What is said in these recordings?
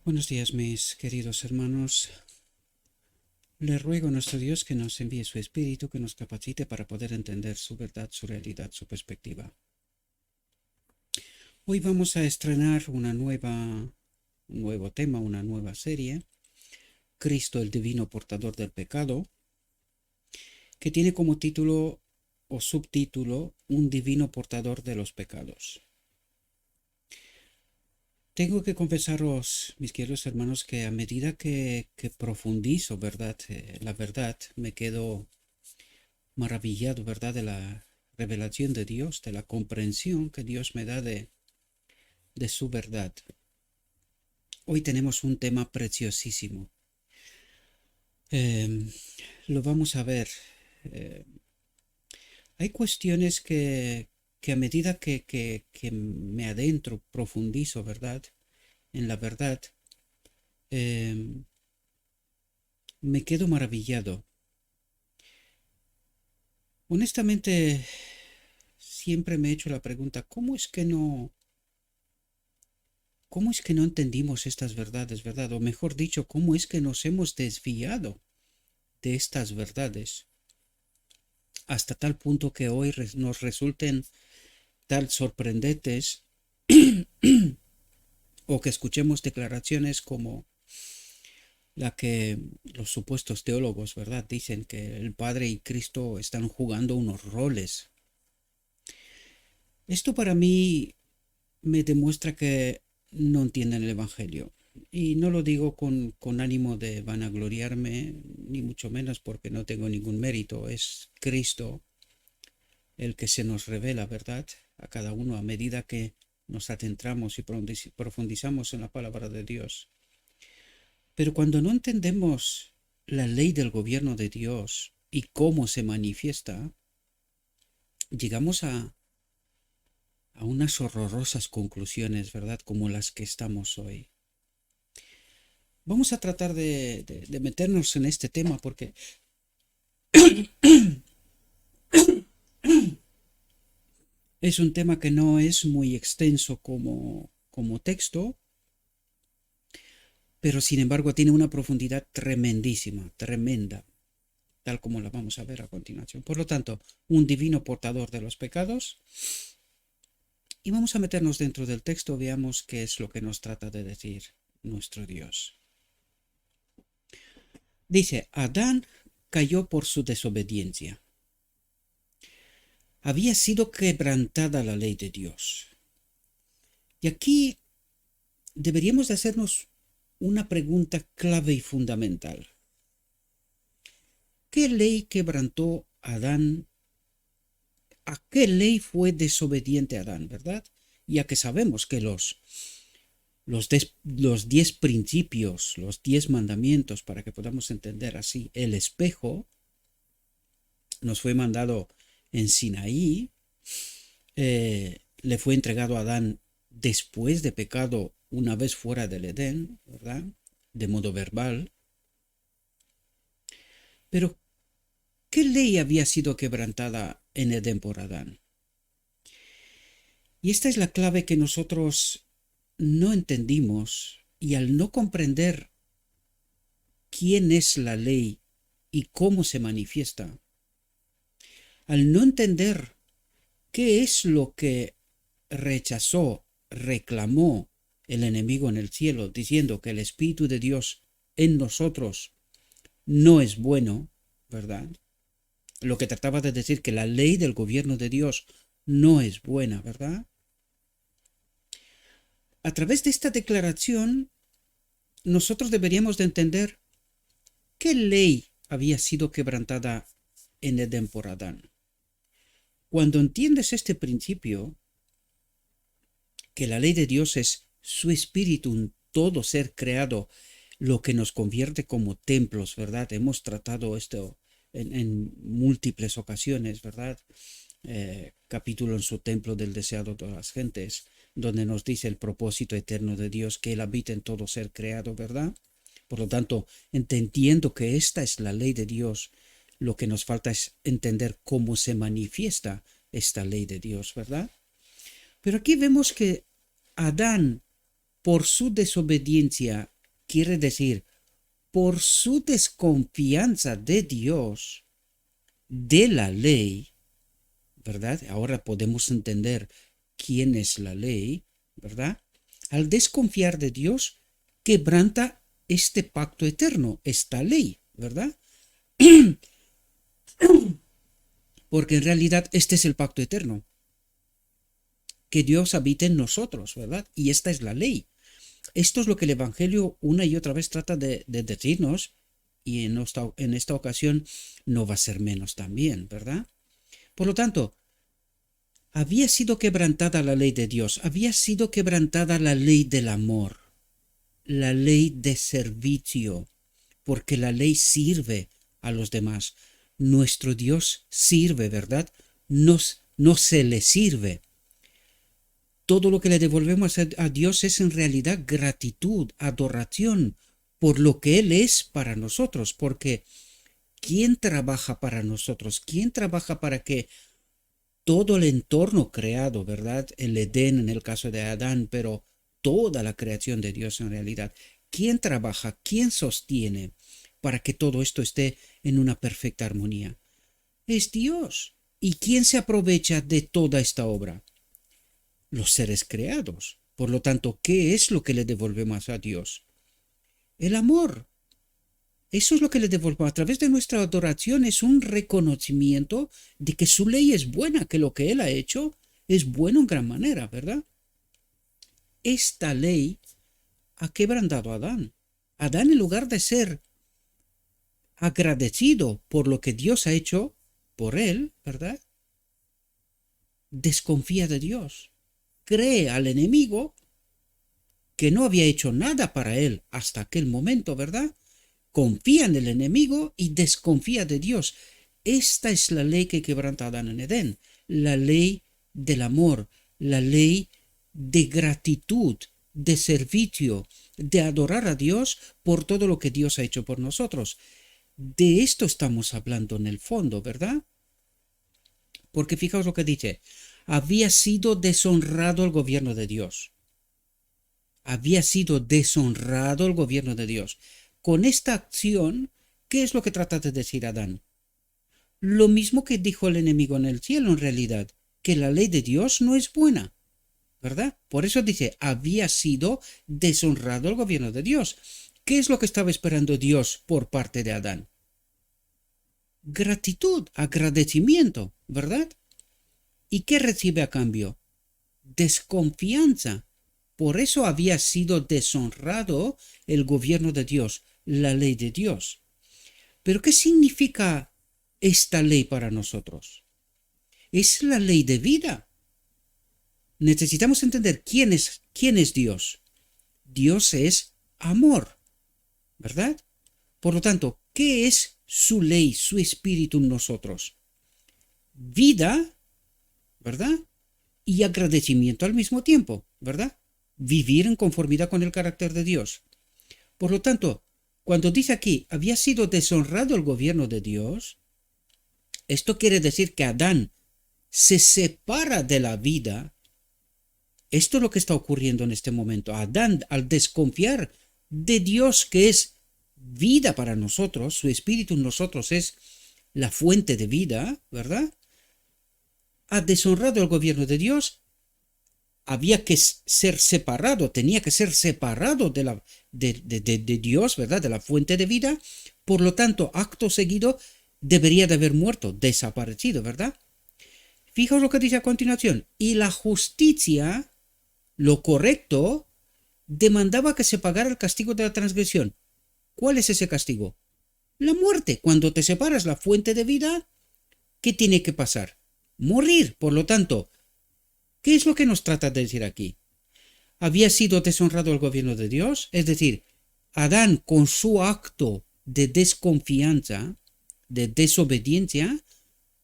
Buenos días, mis queridos hermanos. Le ruego a nuestro Dios que nos envíe su Espíritu, que nos capacite para poder entender su verdad, su realidad, su perspectiva. Hoy vamos a estrenar un nuevo tema, una nueva serie, Cristo el Divino Portador del Pecado, que tiene como título o subtítulo Un Divino Portador de los Pecados. Tengo que confesaros, mis queridos hermanos, que a medida que profundizo, ¿verdad? La verdad, me quedo maravillado, ¿verdad? De la revelación de Dios, de la comprensión que Dios me da de su verdad. Hoy tenemos un tema preciosísimo. Lo vamos a ver. Eh, Hay cuestiones que a medida que me adentro, profundizo, ¿verdad? En la verdad, eh, me quedo maravillado. Honestamente, siempre me he hecho la pregunta, ¿cómo es que no entendimos estas verdades, verdad? O mejor dicho, ¿cómo es que nos hemos desviado de estas verdades hasta tal punto que hoy nos resulten tan sorprendentes o que escuchemos declaraciones como la que los supuestos teólogos, ¿verdad? Dicen que el Padre y Cristo están jugando unos roles. Esto para mí me demuestra que no entienden el Evangelio. Y no lo digo con ánimo de vanagloriarme, ni mucho menos porque no tengo ningún mérito. Es Cristo el que se nos revela, ¿verdad? A cada uno a medida que nos adentramos y profundizamos en la palabra de Dios. Pero cuando no entendemos la ley del gobierno de Dios y cómo se manifiesta, llegamos a unas horrorosas conclusiones, ¿verdad? Como las que estamos hoy. Vamos a tratar de meternos en este tema porque es un tema que no es muy extenso como texto, pero sin embargo tiene una profundidad tremendísima, tremenda, tal como la vamos a ver a continuación. Por lo tanto, un divino portador de los pecados. Y vamos a meternos dentro del texto, veamos qué es lo que nos trata de decir nuestro Dios. Dice, Adán cayó por su desobediencia. Había sido quebrantada la ley de Dios. Y aquí deberíamos de hacernos una pregunta clave y fundamental. ¿Qué ley quebrantó Adán? ¿A qué ley fue desobediente Adán, verdad? Ya que sabemos que los 10 principios, los 10 mandamientos, para que podamos entender así, el espejo nos fue mandado en Sinaí, le fue entregado a Adán después de pecado una vez fuera del Edén, ¿verdad? De modo verbal. Pero, ¿qué ley había sido quebrantada en Edén por Adán? Y esta es la clave que nosotros no entendimos, y al no comprender quién es la ley y cómo se manifiesta, al no entender qué es lo que rechazó, reclamó el enemigo en el cielo, diciendo que el Espíritu de Dios en nosotros no es bueno, ¿verdad? Lo que trataba de decir que la ley del gobierno de Dios no es buena, ¿verdad? A través de esta declaración, nosotros deberíamos de entender qué ley había sido quebrantada en Edén por Adán. Cuando entiendes este principio, que la ley de Dios es su espíritu en todo ser creado, lo que nos convierte como templos, ¿verdad? Hemos tratado esto en múltiples ocasiones, ¿verdad? Capítulo en su templo del deseado de todas las gentes, donde nos dice el propósito eterno de Dios, que Él habita en todo ser creado, ¿verdad? Por lo tanto, entendiendo que esta es la ley de Dios, lo que nos falta es entender cómo se manifiesta esta ley de Dios, ¿verdad? Pero aquí vemos que Adán, por su desobediencia quiere decir, por su desconfianza de Dios, de la ley, ¿verdad? Ahora podemos entender quién es la ley, ¿verdad? Al desconfiar de Dios, quebranta este pacto eterno, esta ley, ¿verdad? Porque en realidad este es el pacto eterno, que Dios habite en nosotros, ¿verdad? Y esta es la ley. Esto es lo que el Evangelio una y otra vez trata de decirnos, y en esta ocasión no va a ser menos también, ¿verdad? Por lo tanto, había sido quebrantada la ley de Dios, había sido quebrantada la ley del amor, la ley de servicio, porque la ley sirve a los demás. Nuestro Dios sirve, ¿verdad? No se le sirve. Todo lo que le devolvemos a Dios es en realidad gratitud, adoración por lo que Él es para nosotros, porque ¿quién trabaja para nosotros? ¿Quién trabaja para que todo el entorno creado, ¿verdad? El Edén en el caso de Adán, pero toda la creación de Dios en realidad. ¿Quién trabaja? ¿Quién sostiene para que todo esto esté en una perfecta armonía? Es Dios. ¿Y quién se aprovecha de toda esta obra? Los seres creados. Por lo tanto, ¿qué es lo que le devolvemos a Dios? El amor. Eso es lo que le devolvemos a través de nuestra adoración, es un reconocimiento de que su ley es buena, que lo que Él ha hecho es bueno en gran manera, ¿verdad? Esta ley ha quebrantado a Adán. Adán, en lugar de ser agradecido por lo que Dios ha hecho por él, ¿verdad? Desconfía de Dios. Cree al enemigo que no había hecho nada para él hasta aquel momento, ¿verdad? Confía en el enemigo y desconfía de Dios. Esta es la ley que quebranta a Adán en Edén, la ley del amor, la ley de gratitud, de servicio, de adorar a Dios por todo lo que Dios ha hecho por nosotros. De esto estamos hablando en el fondo, ¿verdad? Porque fijaos lo que dice, había sido deshonrado el gobierno de Dios. Había sido deshonrado el gobierno de Dios. Con esta acción, ¿qué es lo que trata de decir Adán? Lo mismo que dijo el enemigo en el cielo en realidad, que la ley de Dios no es buena, ¿verdad? Por eso dice, había sido deshonrado el gobierno de Dios. ¿Qué es lo que estaba esperando Dios por parte de Adán? Gratitud, agradecimiento, ¿verdad? ¿Y qué recibe a cambio? Desconfianza. Por eso había sido deshonrado el gobierno de Dios, la ley de Dios. Pero ¿qué significa esta ley para nosotros? Es la ley de vida. Necesitamos entender quién es Dios. Dios es amor, ¿verdad? Por lo tanto, ¿qué es su ley, su espíritu en nosotros? Vida, ¿verdad? Y agradecimiento al mismo tiempo, ¿verdad? Vivir en conformidad con el carácter de Dios. Por lo tanto, cuando dice aquí, había sido deshonrado el gobierno de Dios, esto quiere decir que Adán se separa de la vida. Esto es lo que está ocurriendo en este momento. Adán, al desconfiar de Dios, que es vida para nosotros, su espíritu en nosotros es la fuente de vida, ¿verdad? Ha deshonrado el gobierno de Dios. Había que ser separado, tenía que ser separado de Dios, ¿verdad? De la fuente de vida. Por lo tanto, acto seguido, debería de haber muerto, desaparecido, ¿verdad? Fijaos lo que dice a continuación. Y la justicia, lo correcto, demandaba que se pagara el castigo de la transgresión. ¿Cuál es ese castigo? La muerte. Cuando te separas la fuente de vida, ¿qué tiene que pasar? Morir. Por lo tanto, ¿qué es lo que nos trata de decir aquí? ¿Había sido deshonrado el gobierno de Dios? Es decir, Adán con su acto de desconfianza, de desobediencia,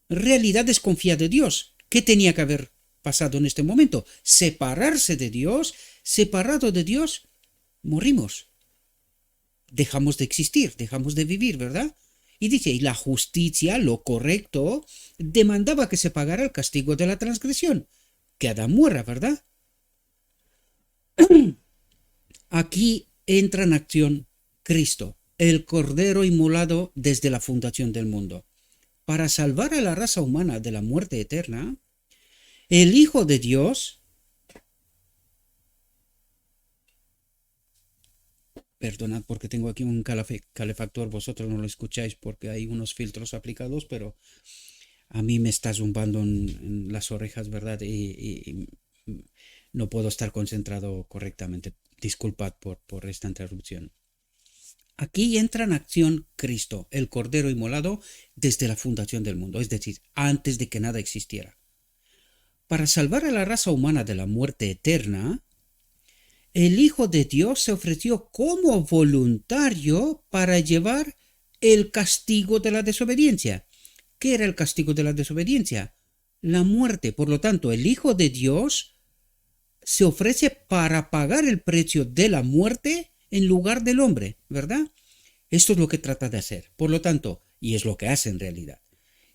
en realidad desconfía de Dios. ¿Qué tenía que haber pasado en este momento? Separarse de Dios, separado de Dios, morimos. Dejamos de existir, dejamos de vivir, ¿verdad? Y dice, y la justicia, lo correcto, demandaba que se pagara el castigo de la transgresión. Que Adán muera, ¿verdad? Aquí entra en acción Cristo, el Cordero inmolado desde la fundación del mundo. Para salvar a la raza humana de la muerte eterna, el Hijo de Dios, perdonad porque tengo aquí un calefactor, vosotros no lo escucháis porque hay unos filtros aplicados, pero a mí me está zumbando en las orejas, ¿verdad? Y no puedo estar concentrado correctamente. Disculpad por esta interrupción. Aquí entra en acción Cristo, el Cordero inmolado desde la fundación del mundo, es decir, antes de que nada existiera. Para salvar a la raza humana de la muerte eterna, el Hijo de Dios se ofreció como voluntario para llevar el castigo de la desobediencia. ¿Qué era el castigo de la desobediencia? La muerte. Por lo tanto, el Hijo de Dios se ofrece para pagar el precio de la muerte en lugar del hombre, ¿verdad? Esto es lo que trata de hacer. Por lo tanto, y es lo que hace en realidad.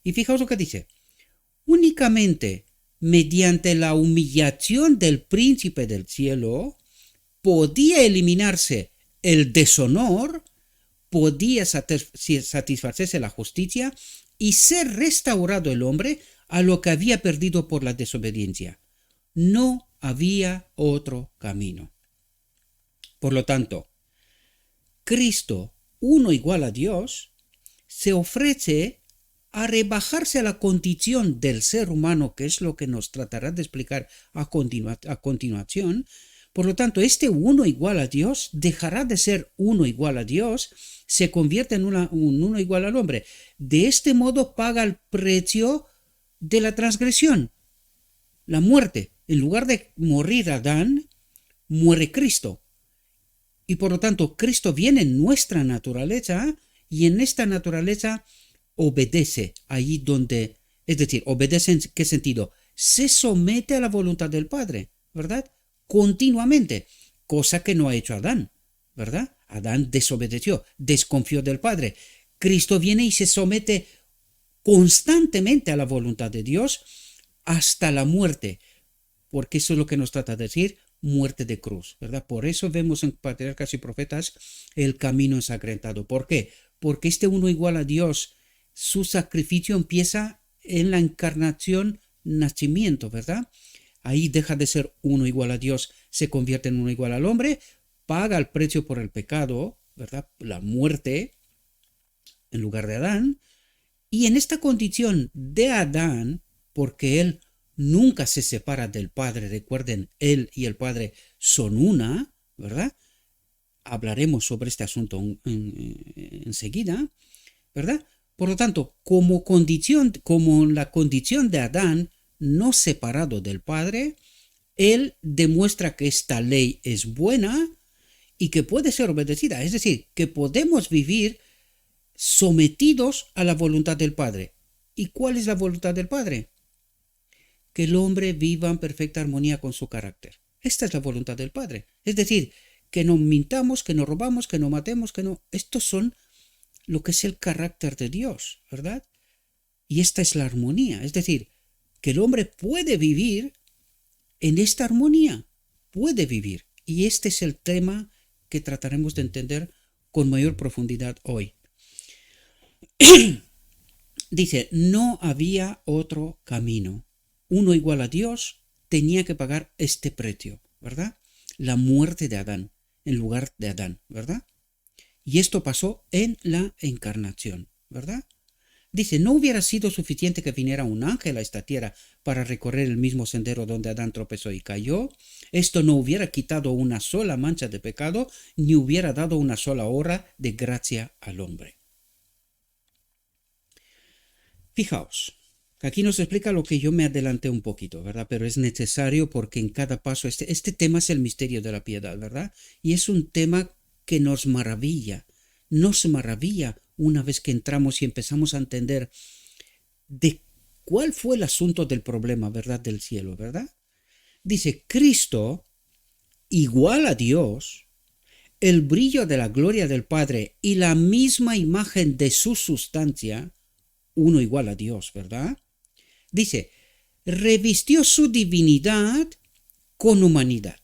Y fijaos lo que dice. Únicamente mediante la humillación del príncipe del cielo podía eliminarse el deshonor, podía satisfacerse la justicia y ser restaurado el hombre a lo que había perdido por la desobediencia. No había otro camino. Por lo tanto, Cristo, uno igual a Dios, se ofrece a rebajarse a la condición del ser humano, que es lo que nos tratará de explicar a continuación. Por lo tanto, este uno igual a Dios dejará de ser uno igual a Dios, se convierte en un uno igual al hombre. De este modo paga el precio de la transgresión, la muerte. En lugar de morir Adán, muere Cristo. Y por lo tanto, Cristo viene en nuestra naturaleza y en esta naturaleza obedece allí donde, es decir, obedece en qué sentido, se somete a la voluntad del Padre, ¿verdad? Continuamente, cosa que no ha hecho Adán, ¿verdad? Adán desobedeció, desconfió del Padre. Cristo viene y se somete constantemente a la voluntad de Dios hasta la muerte, porque eso es lo que nos trata de decir, muerte de cruz, ¿verdad? Por eso vemos en Patriarcas y Profetas el camino ensangrentado. ¿Por qué? Porque este uno igual a Dios, su sacrificio empieza en la encarnación, nacimiento, ¿verdad? Ahí deja de ser uno igual a Dios, se convierte en uno igual al hombre, paga el precio por el pecado, ¿verdad? La muerte en lugar de Adán. Y en esta condición de Adán, porque él nunca se separa del Padre, recuerden, él y el Padre son una, ¿verdad? Hablaremos sobre este asunto enseguida, ¿verdad? Por lo tanto, como la condición de Adán no separado del Padre, él demuestra que esta ley es buena y que puede ser obedecida, es decir, que podemos vivir sometidos a la voluntad del Padre. ¿Y cuál es la voluntad del Padre? Que el hombre viva en perfecta armonía con su carácter. Esta es la voluntad del Padre. Es decir, que no mintamos, que no robamos, que no matemos, que no... Estos son lo que es el carácter de Dios, ¿verdad? Y esta es la armonía. Es decir, que el hombre puede vivir en esta armonía. Puede vivir. Y este es el tema que trataremos de entender con mayor profundidad hoy. Dice, no había otro camino. Uno igual a Dios tenía que pagar este precio, ¿verdad? La muerte de Adán, en lugar de Adán, ¿verdad? Y esto pasó en la encarnación, ¿verdad? Dice, no hubiera sido suficiente que viniera un ángel a esta tierra para recorrer el mismo sendero donde Adán tropezó y cayó. Esto no hubiera quitado una sola mancha de pecado, ni hubiera dado una sola hora de gracia al hombre. Fijaos, aquí nos explica lo que yo me adelanté un poquito, ¿verdad? Pero es necesario porque en cada paso, este tema es el misterio de la piedad, ¿verdad? Y es un tema que nos maravilla una vez que entramos y empezamos a entender de cuál fue el asunto del problema, ¿verdad? Del cielo, ¿verdad? Dice, Cristo, igual a Dios, el brillo de la gloria del Padre y la misma imagen de su sustancia, uno igual a Dios, ¿verdad? Dice, revistió su divinidad con humanidad.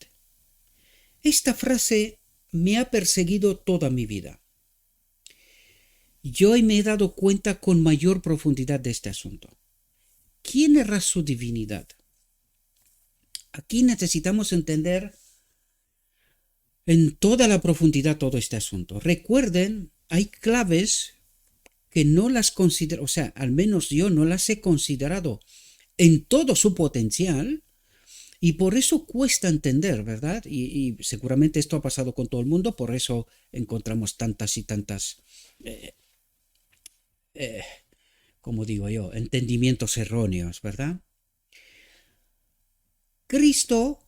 Esta frase me ha perseguido toda mi vida. Yo hoy me he dado cuenta con mayor profundidad de este asunto. ¿Quién era su divinidad? Aquí necesitamos entender en toda la profundidad todo este asunto. Recuerden, hay claves que no las considero, o sea, al menos yo no las he considerado en todo su potencial, y por eso cuesta entender, ¿verdad? Y seguramente esto ha pasado con todo el mundo, por eso encontramos tantas y tantas, como digo yo, entendimientos erróneos, ¿verdad? Cristo,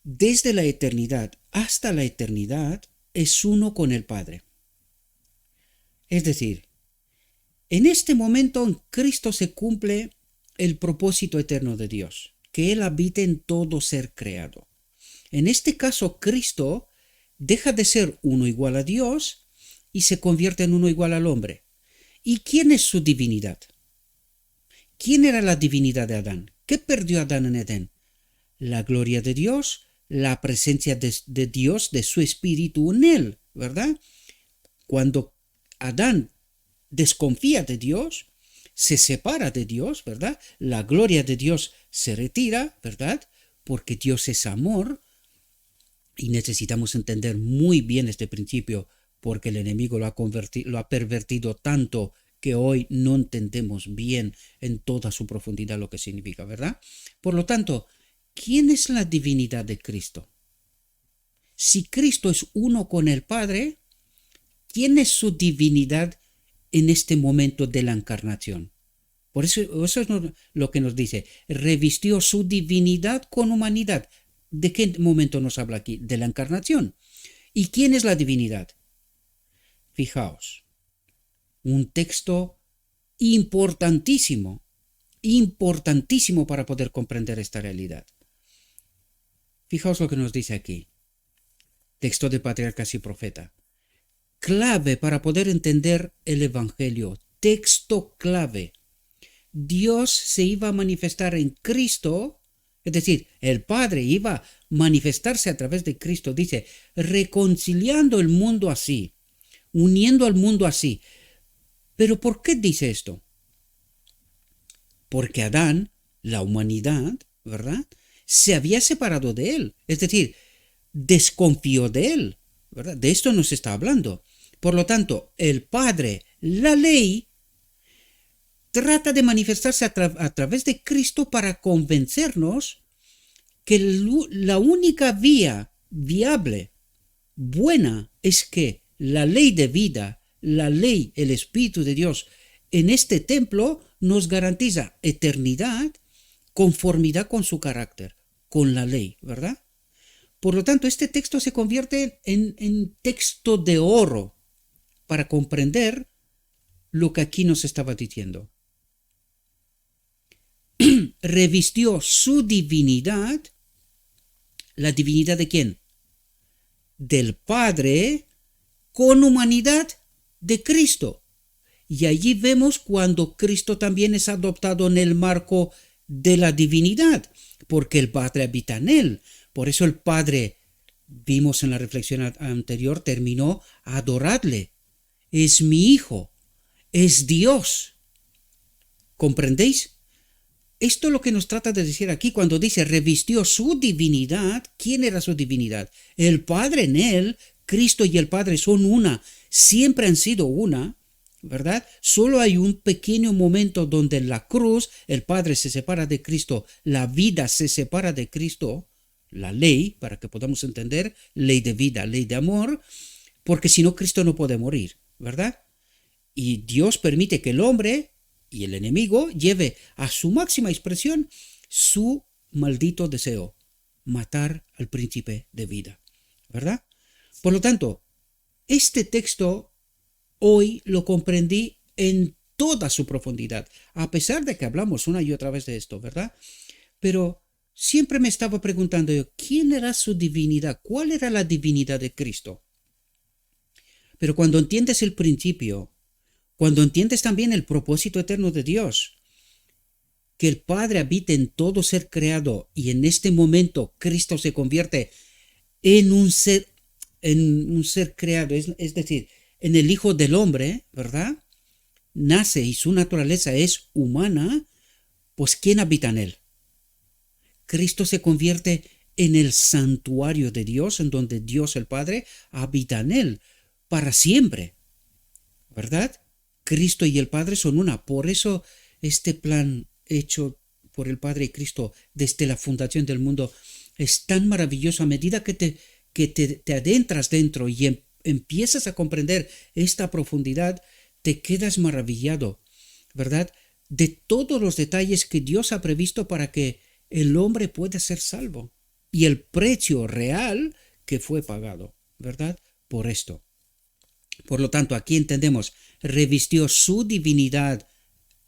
desde la eternidad hasta la eternidad, es uno con el Padre. Es decir, en este momento en Cristo se cumple el propósito eterno de Dios, que Él habite en todo ser creado. En este caso, Cristo deja de ser uno igual a Dios y se convierte en uno igual al hombre. ¿Y quién es su divinidad? ¿Quién era la divinidad de Adán? ¿Qué perdió Adán en Edén? La gloria de Dios, la presencia de Dios, de su espíritu en él, ¿verdad? Cuando Adán desconfía de Dios, se separa de Dios, ¿verdad? La gloria de Dios se retira, ¿verdad? Porque Dios es amor, y necesitamos entender muy bien este principio, porque el enemigo lo ha pervertido tanto que hoy no entendemos bien en toda su profundidad lo que significa, ¿verdad? Por lo tanto, ¿quién es la divinidad de Cristo? Si Cristo es uno con el Padre, ¿quién es su divinidad en este momento de la encarnación? Por eso es lo que nos dice, revistió su divinidad con humanidad. ¿De qué momento nos habla aquí? De la encarnación. ¿Y quién es la divinidad? Fijaos, un texto importantísimo, importantísimo para poder comprender esta realidad. Fijaos lo que nos dice aquí. Texto de Patriarcas y Profeta. Clave para poder entender el Evangelio. Texto clave. Dios se iba a manifestar en Cristo, es decir, el Padre iba a manifestarse a través de Cristo, dice, reconciliando el mundo así, uniendo al mundo así. ¿Pero por qué dice esto? Porque Adán, la humanidad, ¿verdad?, se había separado de él, es decir, desconfió de él, ¿verdad? De esto nos está hablando. Por lo tanto, el Padre, la ley, trata de manifestarse a través de Cristo para convencernos que la única vía viable, buena, es que la ley de vida, la ley, el Espíritu de Dios, en este templo nos garantiza eternidad, conformidad con su carácter, con la ley, ¿verdad? Por lo tanto, este texto se convierte en texto de oro para comprender lo que aquí nos estaba diciendo. Revistió su divinidad. ¿La divinidad de quién? Del Padre, con humanidad de Cristo. Y allí vemos cuando Cristo también es adoptado en el marco de la divinidad, porque el Padre habita en él. Por eso el Padre, vimos en la reflexión anterior, terminó a adorarle. Es mi Hijo, es Dios. ¿Comprendéis? Esto es lo que nos trata de decir aquí cuando dice revistió su divinidad. ¿Quién era su divinidad? El Padre en él, Cristo y el Padre son una, siempre han sido una, ¿verdad? Solo hay un pequeño momento donde en la cruz el Padre se separa de Cristo, la vida se separa de Cristo, la ley, para que podamos entender, ley de vida, ley de amor, porque si no Cristo no puede morir, ¿verdad? Y Dios permite que el hombre y el enemigo lleve a su máxima expresión su maldito deseo, matar al príncipe de vida, ¿verdad? Por lo tanto, este texto hoy lo comprendí en toda su profundidad, a pesar de que hablamos una y otra vez de esto, ¿verdad? Pero siempre me estaba preguntando yo, ¿quién era su divinidad? ¿Cuál era la divinidad de Cristo? Pero cuando entiendes el principio, cuando entiendes también el propósito eterno de Dios, que el Padre habita en todo ser creado y en este momento Cristo se convierte en un ser, en un ser creado, es decir, en el Hijo del Hombre, ¿verdad? Nace y su naturaleza es humana, pues ¿quién habita en él? Cristo se convierte en el santuario de Dios, en donde Dios el Padre habita en él para siempre, ¿verdad? Cristo y el Padre son una. Por eso este plan hecho por el Padre y Cristo desde la fundación del mundo es tan maravilloso a medida que te adentras dentro y empiezas a comprender esta profundidad, te quedas maravillado, ¿verdad? De todos los detalles que Dios ha previsto para que el hombre pueda ser salvo y el precio real que fue pagado, ¿verdad? Por esto. Por lo tanto, aquí entendemos, revistió su divinidad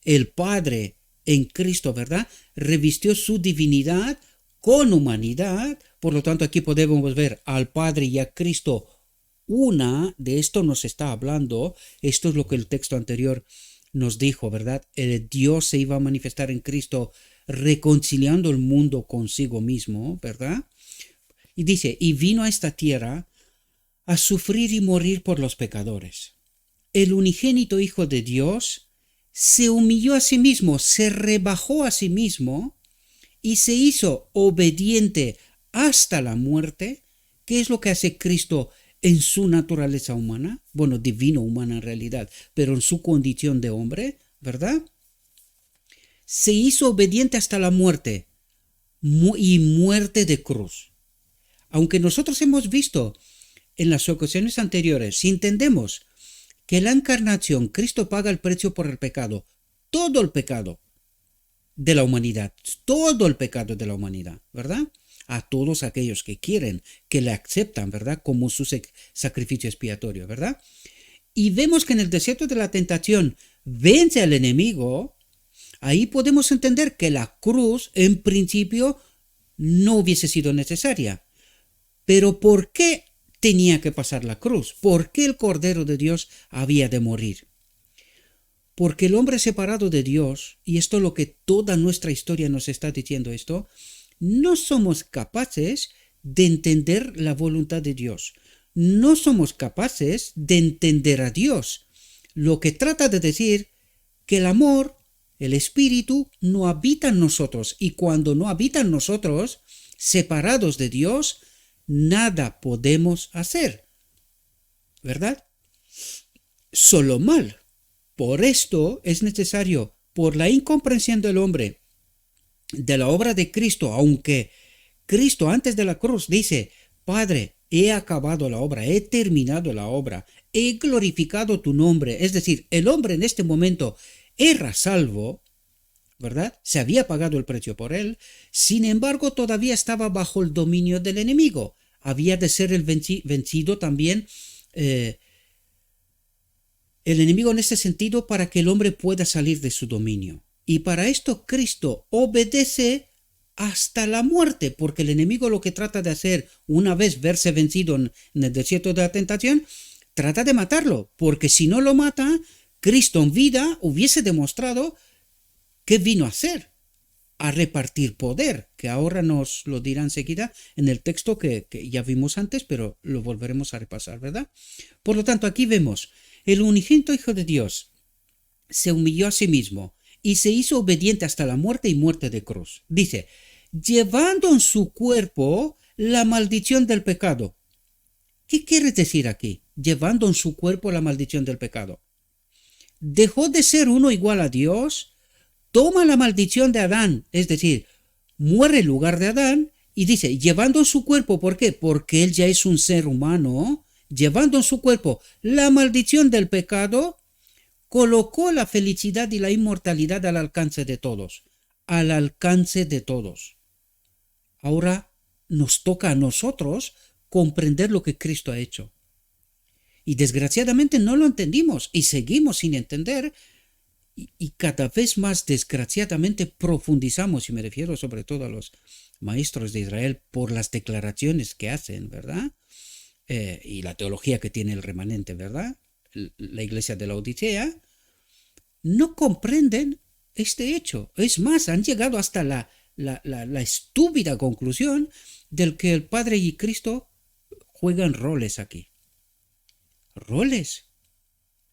el Padre en Cristo, ¿verdad? Revistió su divinidad con humanidad. Por lo tanto, aquí podemos ver al Padre y a Cristo una. De esto nos está hablando. Esto es lo que el texto anterior nos dijo, ¿verdad? El Dios se iba a manifestar en Cristo reconciliando el mundo consigo mismo, ¿verdad? Y dice, y vino a esta tierra a sufrir y morir por los pecadores. El unigénito Hijo de Dios se humilló a sí mismo, se rebajó a sí mismo y se hizo obediente hasta la muerte. ¿Qué es lo que hace Cristo en su naturaleza humana? Bueno, divino humana en realidad, pero en su condición de hombre, ¿verdad? Se hizo obediente hasta la muerte y muerte de cruz. Aunque nosotros hemos visto en las ocasiones anteriores, si entendemos que la encarnación, Cristo paga el precio por el pecado, todo el pecado de la humanidad, todo el pecado de la humanidad, ¿verdad? A todos aquellos que quieren, que le aceptan, ¿verdad? Como su sacrificio expiatorio, ¿verdad? Y vemos que en el desierto de la tentación vence al enemigo. Ahí podemos entender que la cruz, en principio, no hubiese sido necesaria. Pero ¿por qué tenía que pasar la cruz? ¿Por qué el Cordero de Dios había de morir? Porque el hombre separado de Dios, y esto es lo que toda nuestra historia nos está diciendo esto, no somos capaces de entender la voluntad de Dios. No somos capaces de entender a Dios. Lo que trata de decir que el amor, el espíritu, no habita en nosotros. Y cuando no habita en nosotros, separados de Dios, nada podemos hacer, ¿verdad? Solo mal. Por esto es necesario, por la incomprensión del hombre, de la obra de Cristo, aunque Cristo antes de la cruz dice, Padre, he acabado la obra, he terminado la obra, he glorificado tu nombre, es decir, el hombre en este momento era salvo, ¿verdad? Se había pagado el precio por él, sin embargo todavía estaba bajo el dominio del enemigo, había de ser el vencido también el enemigo en ese sentido para que el hombre pueda salir de su dominio. Y para esto Cristo obedece hasta la muerte, porque el enemigo lo que trata de hacer, una vez verse vencido en el desierto de la tentación, trata de matarlo, porque si no lo mata, Cristo en vida hubiese demostrado qué vino a hacer, a repartir poder, que ahora nos lo dirá enseguida en el texto que ya vimos antes, pero lo volveremos a repasar, ¿verdad? Por lo tanto, aquí vemos, el unigénito Hijo de Dios se humilló a sí mismo y se hizo obediente hasta la muerte y muerte de cruz. Dice, llevando en su cuerpo la maldición del pecado. ¿Qué quiere decir aquí? Llevando en su cuerpo la maldición del pecado. Dejó de ser uno igual a Dios, toma la maldición de Adán, es decir, muere en lugar de Adán y dice, llevando en su cuerpo, ¿por qué? Porque él ya es un ser humano, llevando en su cuerpo la maldición del pecado, colocó la felicidad y la inmortalidad al alcance de todos, al alcance de todos. Ahora nos toca a nosotros comprender lo que Cristo ha hecho. Y desgraciadamente no lo entendimos y seguimos sin entender y cada vez más desgraciadamente profundizamos, y me refiero sobre todo a los maestros de Israel por las declaraciones que hacen, ¿verdad? Y la teología que tiene el remanente, ¿verdad? La iglesia de la Odisea, no comprenden este hecho. Es más, han llegado hasta la estúpida conclusión del que el Padre y Cristo juegan roles aquí. Roles.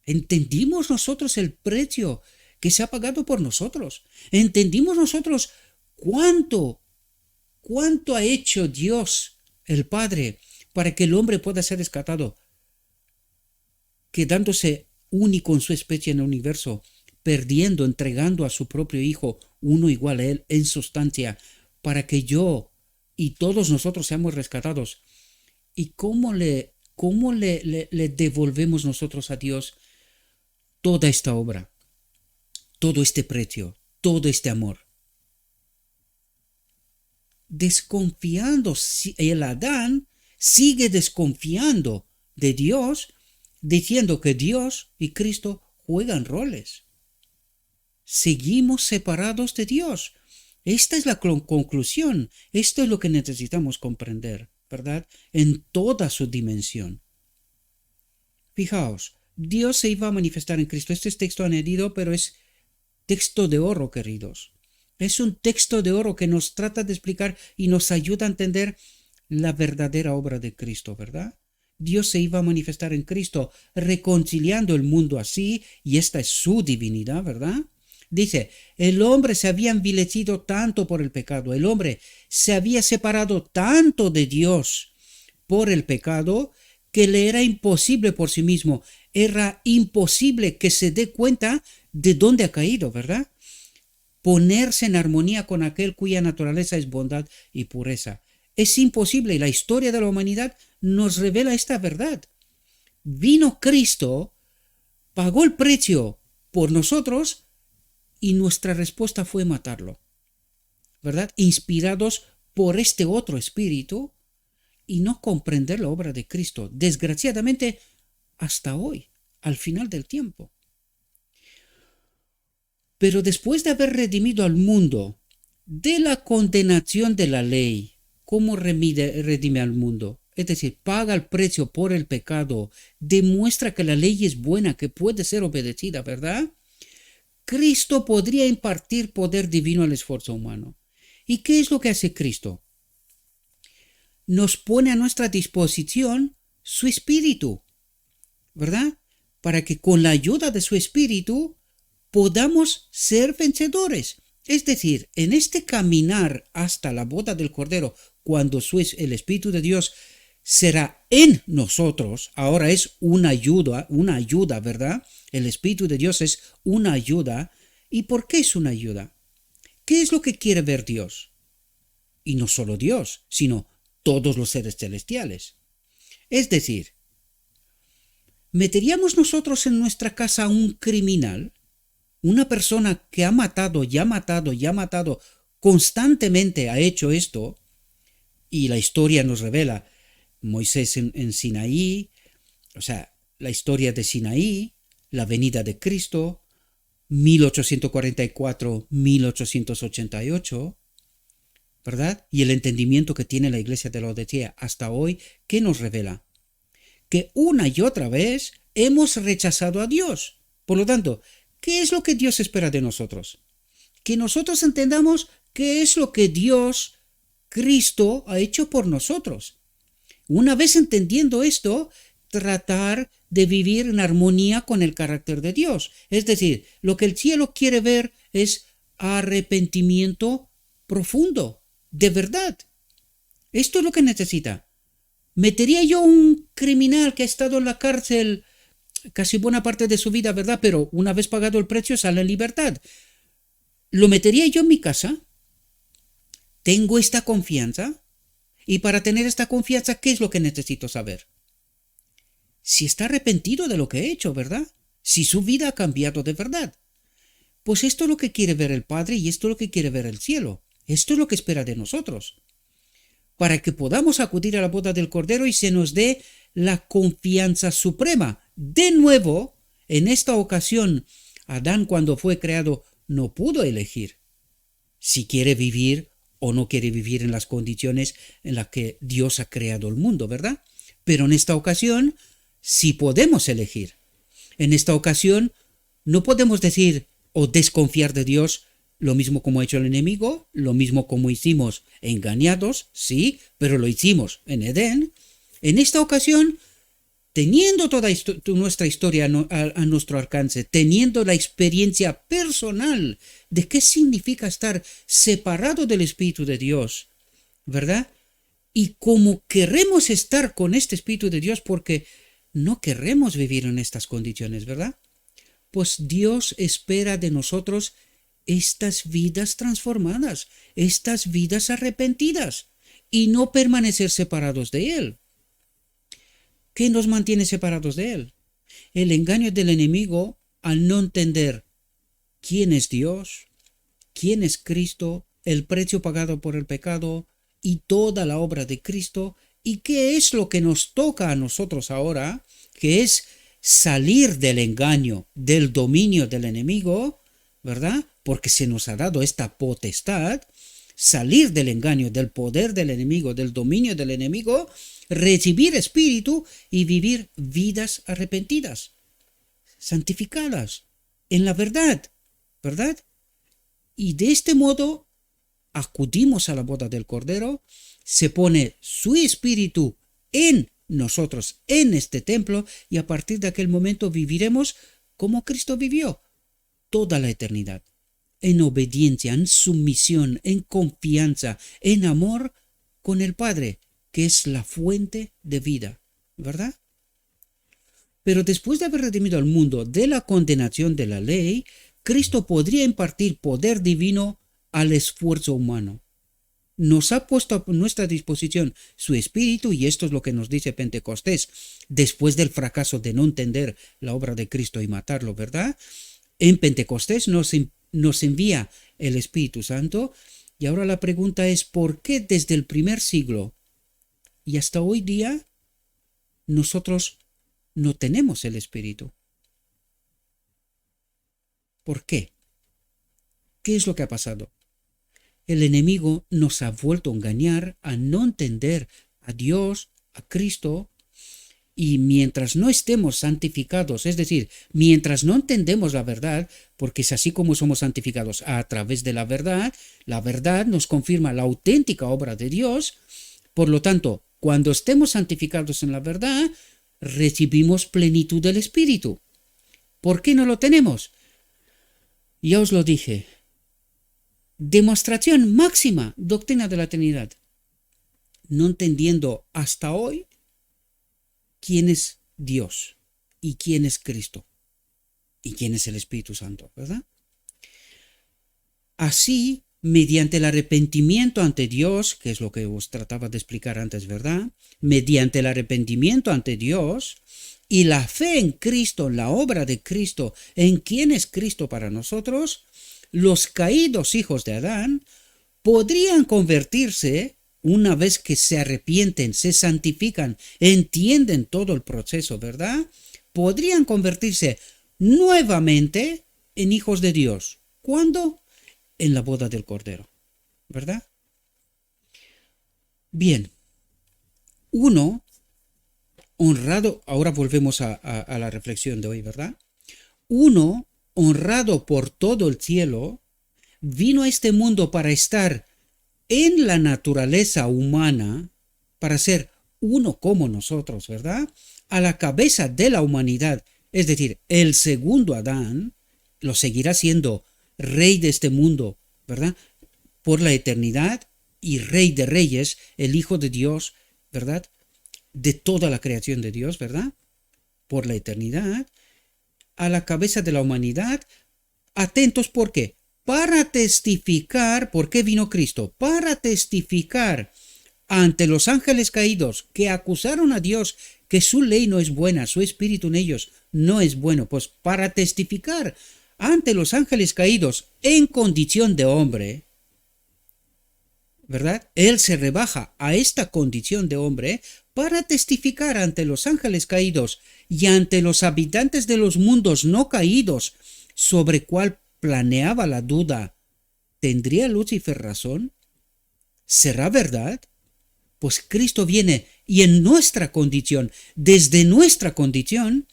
Entendimos nosotros el precio que se ha pagado por nosotros. Entendimos nosotros cuánto ha hecho Dios, el Padre, para que el hombre pueda ser rescatado, quedándose único en su especie en el universo, perdiendo, entregando a su propio Hijo, uno igual a Él en sustancia, para que yo y todos nosotros seamos rescatados. ¿Y cómo le devolvemos nosotros a Dios toda esta obra, todo este precio, todo este amor? Desconfiando. El Adán sigue desconfiando de Dios, diciendo que Dios y Cristo juegan roles. Seguimos separados de Dios. Esta es la conclusión. Esto es lo que necesitamos comprender, ¿verdad? En toda su dimensión. Fijaos, Dios se iba a manifestar en Cristo. Este es texto añadido, pero es texto de oro, queridos. Es un texto de oro que nos trata de explicar y nos ayuda a entender la verdadera obra de Cristo, ¿verdad? Dios se iba a manifestar en Cristo, reconciliando el mundo así, y esta es su divinidad, ¿verdad? Dice, el hombre se había envilecido tanto por el pecado, el hombre se había separado tanto de Dios por el pecado, que le era imposible por sí mismo, era imposible que se dé cuenta de dónde ha caído, ¿verdad? Ponerse en armonía con aquel cuya naturaleza es bondad y pureza. Es imposible, y la historia de la humanidad nos revela esta verdad. Vino Cristo, pagó el precio por nosotros, y nuestra respuesta fue matarlo, ¿verdad? Inspirados por este otro espíritu y no comprender la obra de Cristo, desgraciadamente hasta hoy, al final del tiempo. Pero después de haber redimido al mundo de la condenación de la ley, ¿cómo redime al mundo? Es decir, paga el precio por el pecado, demuestra que la ley es buena, que puede ser obedecida, ¿verdad? Cristo podría impartir poder divino al esfuerzo humano. ¿Y qué es lo que hace Cristo? Nos pone a nuestra disposición su espíritu, ¿verdad? Para que con la ayuda de su espíritu podamos ser vencedores. Es decir, en este caminar hasta la boda del Cordero, cuando el Espíritu de Dios será en nosotros, ahora es una ayuda, ¿verdad? El Espíritu de Dios es una ayuda. ¿Y por qué es una ayuda? ¿Qué es lo que quiere ver Dios? Y no solo Dios, sino todos los seres celestiales. Es decir, ¿meteríamos nosotros en nuestra casa a un criminal? Una persona que ha matado, constantemente ha hecho esto, y la historia nos revela, Moisés en Sinaí, o sea, la historia de Sinaí, la venida de Cristo, 1844-1888, ¿verdad? Y el entendimiento que tiene la iglesia de Laodicea hasta hoy, ¿qué nos revela? Que una y otra vez hemos rechazado a Dios. Por lo tanto, ¿qué es lo que Dios espera de nosotros? Que nosotros entendamos qué es lo que Dios, Cristo, ha hecho por nosotros. Una vez entendiendo esto, tratar de vivir en armonía con el carácter de Dios. Es decir, lo que el cielo quiere ver es arrepentimiento profundo, de verdad. Esto es lo que necesita. ¿Metería yo un criminal que ha estado en la cárcel casi buena parte de su vida, ¿verdad? Pero una vez pagado el precio sale en libertad. ¿Lo metería yo en mi casa? ¿Tengo esta confianza? Y para tener esta confianza, ¿qué es lo que necesito saber? Si está arrepentido de lo que he hecho, ¿verdad? Si su vida ha cambiado de verdad. Pues esto es lo que quiere ver el Padre y esto es lo que quiere ver el cielo. Esto es lo que espera de nosotros. Para que podamos acudir a la boda del Cordero y se nos dé la confianza suprema. De nuevo, en esta ocasión, Adán cuando fue creado no pudo elegir si quiere vivir o no quiere vivir en las condiciones en las que Dios ha creado el mundo, ¿verdad? Pero en esta ocasión sí podemos elegir. En esta ocasión no podemos decir o desconfiar de Dios, lo mismo como ha hecho el enemigo, lo mismo como hicimos engañados, sí, pero lo hicimos en Edén. En esta ocasión, teniendo toda nuestra historia a nuestro alcance, teniendo la experiencia personal de qué significa estar separado del Espíritu de Dios, ¿verdad? Y como queremos estar con este Espíritu de Dios porque no queremos vivir en estas condiciones, ¿verdad? Pues Dios espera de nosotros estas vidas transformadas, estas vidas arrepentidas y no permanecer separados de Él. ¿Qué nos mantiene separados de Él? El engaño del enemigo al no entender quién es Dios, quién es Cristo, el precio pagado por el pecado y toda la obra de Cristo, y qué es lo que nos toca a nosotros ahora, que es salir del engaño, del dominio del enemigo, ¿verdad? Porque se nos ha dado esta potestad, salir del engaño, del poder del enemigo, del dominio del enemigo, recibir espíritu y vivir vidas arrepentidas, santificadas en la verdad, ¿verdad? Y de este modo acudimos a la boda del Cordero, se pone su espíritu en nosotros, en este templo, y a partir de aquel momento viviremos como Cristo vivió toda la eternidad, en obediencia, en sumisión, en confianza, en amor con el Padre, que es la fuente de vida, ¿verdad? Pero después de haber redimido al mundo de la condenación de la ley, Cristo podría impartir poder divino al esfuerzo humano. Nos ha puesto a nuestra disposición su espíritu, y esto es lo que nos dice Pentecostés, después del fracaso de no entender la obra de Cristo y matarlo, ¿verdad? En Pentecostés nos envía el Espíritu Santo, y ahora la pregunta es, ¿por qué desde el primer siglo y hasta hoy día nosotros no tenemos el Espíritu? ¿Por qué? ¿Qué es lo que ha pasado? El enemigo nos ha vuelto a engañar, a no entender a Dios, a Cristo, y mientras no estemos santificados, es decir, mientras no entendemos la verdad, porque es así como somos santificados a través de la verdad nos confirma la auténtica obra de Dios. Por lo tanto, cuando estemos santificados en la verdad, recibimos plenitud del Espíritu. ¿Por qué no lo tenemos? Ya os lo dije. Demostración máxima, doctrina de la Trinidad. No entendiendo hasta hoy quién es Dios y quién es Cristo y quién es el Espíritu Santo, ¿verdad? Así, mediante el arrepentimiento ante Dios, que es lo que os trataba de explicar antes, ¿verdad? Mediante el arrepentimiento ante Dios y la fe en Cristo, en la obra de Cristo, en quién es Cristo para nosotros, los caídos hijos de Adán podrían convertirse, una vez que se arrepienten, se santifican, entienden todo el proceso, ¿verdad? Podrían convertirse nuevamente en hijos de Dios. ¿Cuándo? En la boda del Cordero, ¿verdad? Bien, uno, honrado, ahora volvemos a la reflexión de hoy, ¿verdad? Uno, honrado por todo el cielo, vino a este mundo para estar en la naturaleza humana, para ser uno como nosotros, ¿verdad? A la cabeza de la humanidad, es decir, el segundo Adán, lo seguirá siendo rey de este mundo, ¿verdad? Por la eternidad, y rey de reyes, el Hijo de Dios, ¿verdad? De toda la creación de Dios, ¿verdad? Por la eternidad, a la cabeza de la humanidad. Atentos, ¿por qué? Para testificar. ¿Por qué vino Cristo? Para testificar ante los ángeles caídos que acusaron a Dios que su ley no es buena, su espíritu en ellos no es bueno. Pues para testificar ante los ángeles caídos en condición de hombre, ¿verdad? Él se rebaja a esta condición de hombre para testificar ante los ángeles caídos y ante los habitantes de los mundos no caídos, sobre cuál planeaba la duda. ¿Tendría Lucifer razón? ¿Será verdad? Pues Cristo viene y en nuestra condición, desde nuestra condición,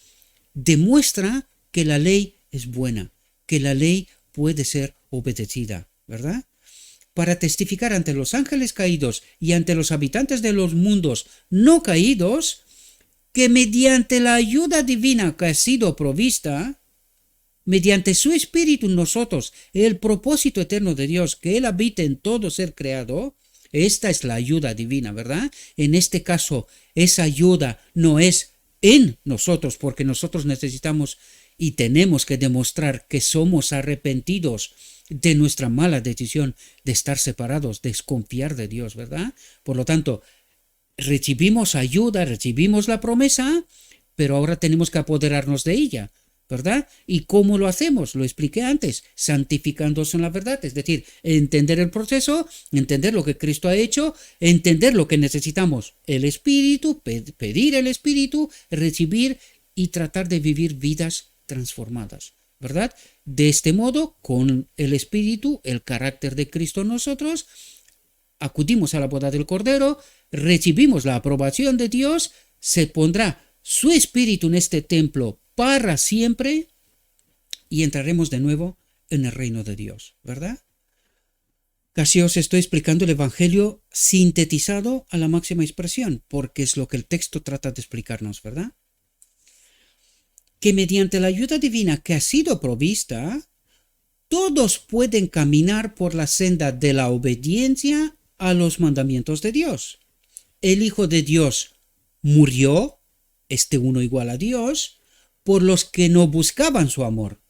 demuestra que la ley es buena, que la ley puede ser obedecida, ¿verdad? para testificar ante los ángeles caídos y ante los habitantes de los mundos no caídos, que mediante la ayuda divina que ha sido provista, mediante su Espíritu en nosotros, el propósito eterno de Dios, que Él habite en todo ser creado, esta es la ayuda divina, ¿verdad? En este caso, esa ayuda no es en nosotros, porque nosotros necesitamos y tenemos que demostrar que somos arrepentidos de nuestra mala decisión de estar separados, de desconfiar de Dios, ¿verdad? Por lo tanto, recibimos ayuda, recibimos la promesa, pero ahora tenemos que apoderarnos de ella, ¿verdad? ¿Y cómo lo hacemos? Lo expliqué antes, santificándose en la verdad, es decir, entender el proceso, entender lo que Cristo ha hecho, entender lo que necesitamos, el Espíritu, pedir el Espíritu, recibir y tratar de vivir vidas transformadas, ¿verdad? De este modo, con el Espíritu, el carácter de Cristo en nosotros, acudimos a la boda del Cordero, recibimos la aprobación de Dios, se pondrá su Espíritu en este templo para siempre y entraremos de nuevo en el reino de Dios, ¿verdad? Casi os estoy explicando el Evangelio sintetizado a la máxima expresión, porque es lo que el texto trata de explicarnos, ¿verdad? Que mediante la ayuda divina que ha sido provista, todos pueden caminar por la senda de la obediencia a los mandamientos de Dios. El Hijo de Dios murió, uno igual a Dios, por los que no buscaban su amor,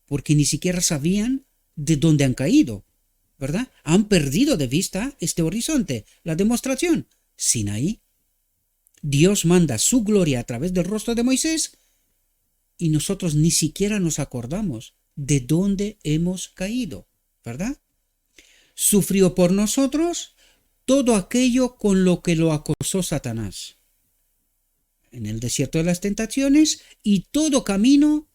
porque ni siquiera sabían de dónde han caído, ¿verdad? Han perdido de vista este horizonte, la demostración, Sinaí. Dios manda su gloria a través del rostro de Moisés y nosotros ni siquiera nos acordamos de dónde hemos caído, ¿verdad? Sufrió por nosotros todo aquello con lo que lo acosó Satanás en el desierto de las tentaciones y todo camino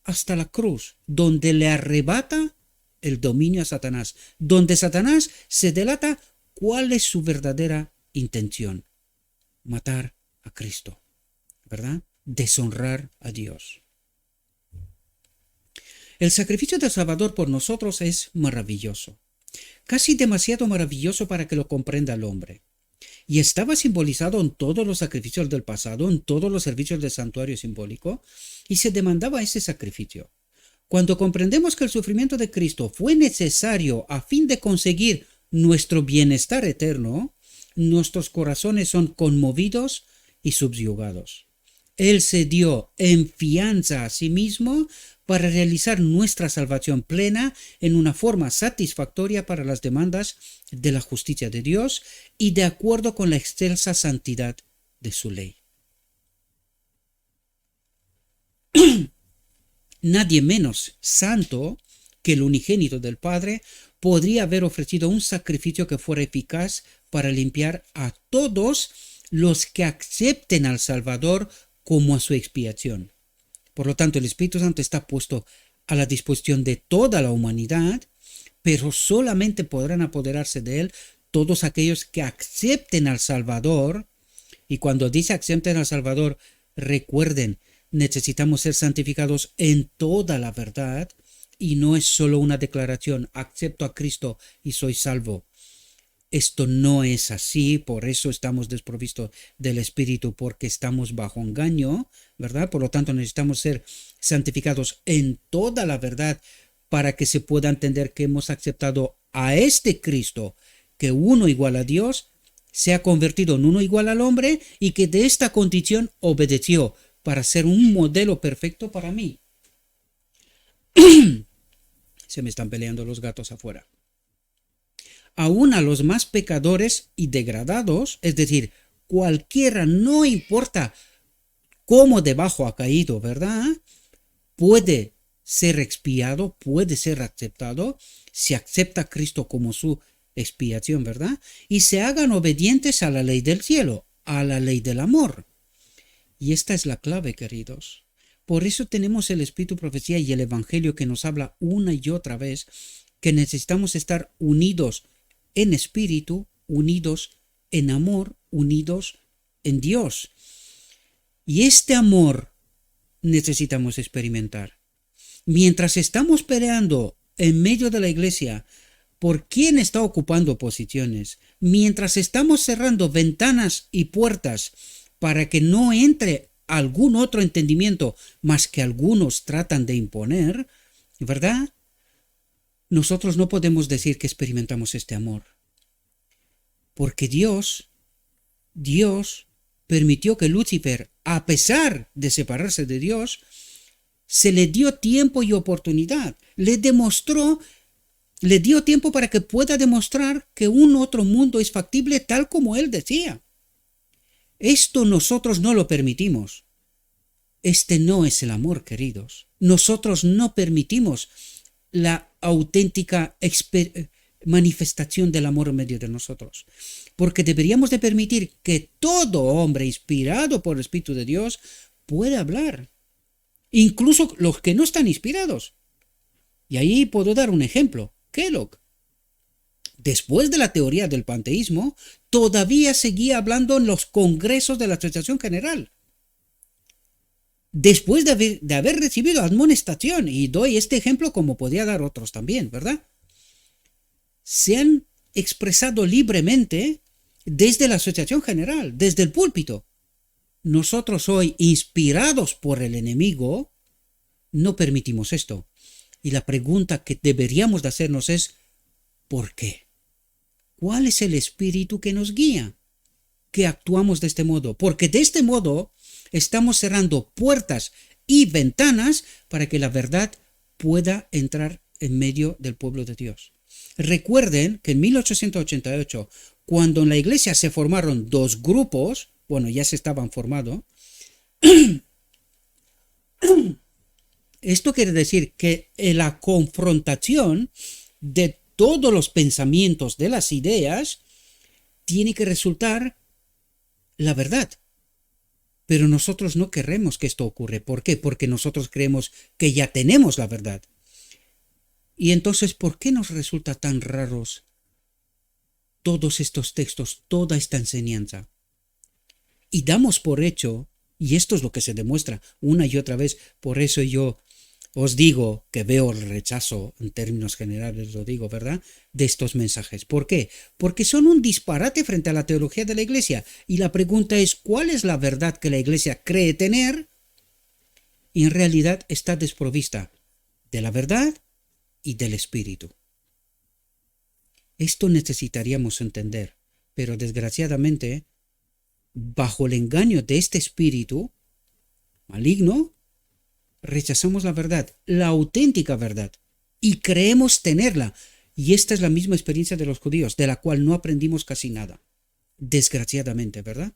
hasta la cruz, donde le arrebata el dominio a Satanás, donde Satanás se delata cuál es su verdadera intención: matar a Cristo, ¿verdad? Deshonrar a Dios. El sacrificio del Salvador por nosotros es maravilloso, casi demasiado maravilloso para que lo comprenda el hombre. Y estaba simbolizado en todos los sacrificios del pasado, en todos los servicios del santuario simbólico, y se demandaba ese sacrificio. Cuando comprendemos que el sufrimiento de Cristo fue necesario a fin de conseguir nuestro bienestar eterno, nuestros corazones son conmovidos y subyugados. Él se dio en fianza a sí mismo para realizar nuestra salvación plena en una forma satisfactoria para las demandas de la justicia de Dios y de acuerdo con la excelsa santidad de su ley. Nadie menos santo que el unigénito del Padre podría haber ofrecido un sacrificio que fuera eficaz para limpiar a todos los que acepten al Salvador como a su expiación. Por lo tanto, el Espíritu Santo está puesto a la disposición de toda la humanidad, pero solamente podrán apoderarse de él todos aquellos que acepten al Salvador. Y cuando dice acepten al Salvador, recuerden, necesitamos ser santificados en toda la verdad, y no es solo una declaración: acepto a Cristo y soy salvo. Esto no es así, por eso estamos desprovistos del Espíritu, porque estamos bajo engaño, ¿verdad? Por lo tanto, necesitamos ser santificados en toda la verdad para que se pueda entender que hemos aceptado a este Cristo, que uno igual a Dios, se ha convertido en uno igual al hombre y que de esta condición obedeció para ser un modelo perfecto para mí. Se me están peleando los gatos afuera. Aún a los más pecadores y degradados, es decir, cualquiera, no importa cómo debajo ha caído, ¿verdad? Puede ser expiado, puede ser aceptado, si acepta a Cristo como su expiación, ¿verdad? Y se hagan obedientes a la ley del cielo, a la ley del amor. Y esta es la clave, queridos. Por eso tenemos el Espíritu Profecía y el Evangelio que nos habla una y otra vez que necesitamos estar unidos en espíritu, unidos en amor, unidos en Dios. Y este amor necesitamos experimentar. Mientras estamos peleando en medio de la iglesia por quién está ocupando posiciones, mientras estamos cerrando ventanas y puertas para que no entre algún otro entendimiento más que algunos tratan de imponer, ¿verdad? Nosotros no podemos decir que experimentamos este amor, porque Dios permitió que Lucifer, a pesar de separarse de Dios, se le dio tiempo y oportunidad, le dio tiempo para que pueda demostrar que un otro mundo es factible tal como él decía. Esto nosotros no lo permitimos. Este no es el amor, queridos. Nosotros no permitimos la auténtica manifestación del amor en medio de nosotros. Porque deberíamos de permitir que todo hombre inspirado por el Espíritu de Dios pueda hablar. Incluso los que no están inspirados. Y ahí puedo dar un ejemplo. Kellogg, después de la teoría del panteísmo, todavía seguía hablando en los congresos de la Asociación General. Después de haber recibido amonestación, y doy este ejemplo como podía dar otros también, ¿verdad? Se han expresado libremente desde la Asociación General, desde el púlpito. Nosotros hoy, inspirados por el enemigo, no permitimos esto. Y la pregunta que deberíamos de hacernos es, ¿por qué? ¿Cuál es el espíritu que nos guía? Que actuamos de este modo. Porque de este modo estamos cerrando puertas y ventanas para que la verdad pueda entrar en medio del pueblo de Dios. Recuerden que en 1888, cuando en la iglesia se formaron dos grupos, bueno, ya se estaban formando, esto quiere decir que la confrontación de todos los pensamientos, de las ideas, tiene que resultar la verdad. Pero nosotros no queremos que esto ocurra. ¿Por qué? Porque nosotros creemos que ya tenemos la verdad. Y entonces, ¿por qué nos resulta tan raros todos estos textos, toda esta enseñanza? Y damos por hecho, y esto es lo que se demuestra una y otra vez, por eso yo os digo que veo el rechazo, en términos generales lo digo, ¿verdad?, de estos mensajes. ¿Por qué? Porque son un disparate frente a la teología de la Iglesia. Y la pregunta es, ¿cuál es la verdad que la Iglesia cree tener? Y en realidad está desprovista de la verdad y del Espíritu. Esto necesitaríamos entender, pero desgraciadamente, bajo el engaño de este espíritu maligno, rechazamos la verdad, la auténtica verdad, y creemos tenerla. Y esta es la misma experiencia de los judíos, de la cual no aprendimos casi nada. Desgraciadamente, ¿verdad?